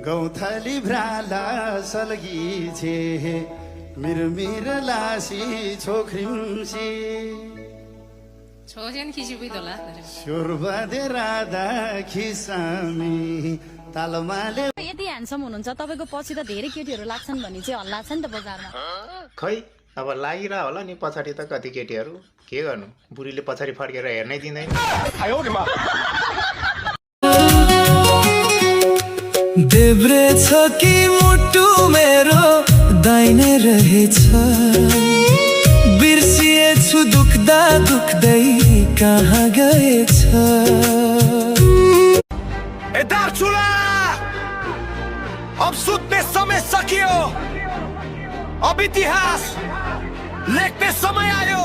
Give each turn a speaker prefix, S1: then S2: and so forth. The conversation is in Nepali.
S1: गौथली भ्राला सलगी छे मिरमिर लासी छोख्रिम्सी
S2: छोसेन खिसी पुइदोला
S1: सुरबादे राधा खिसामी तालमाले।
S3: यति ह्यान्डसम हुनुहुन्छ तपाईको पछि त धेरै केटीहरू लाग्छन् भन्ने चाहिँ हल्ला छ नि त बजारमा।
S4: खै अब लागिरह होला नि पछाडि त कति केटीहरू के गर्नु बुढीले पछाडि फर्केर हेर्नै दिँदैन।
S5: देब्रे छ कि मुटु मेरो दाहिने रहेछ बिर्सिएछु दुख्दा दुख्दै कहाँ गएछ।
S6: ए दार्चुला अब सुत्ने समय सकियो अब इतिहास लेख्ने समय आयो।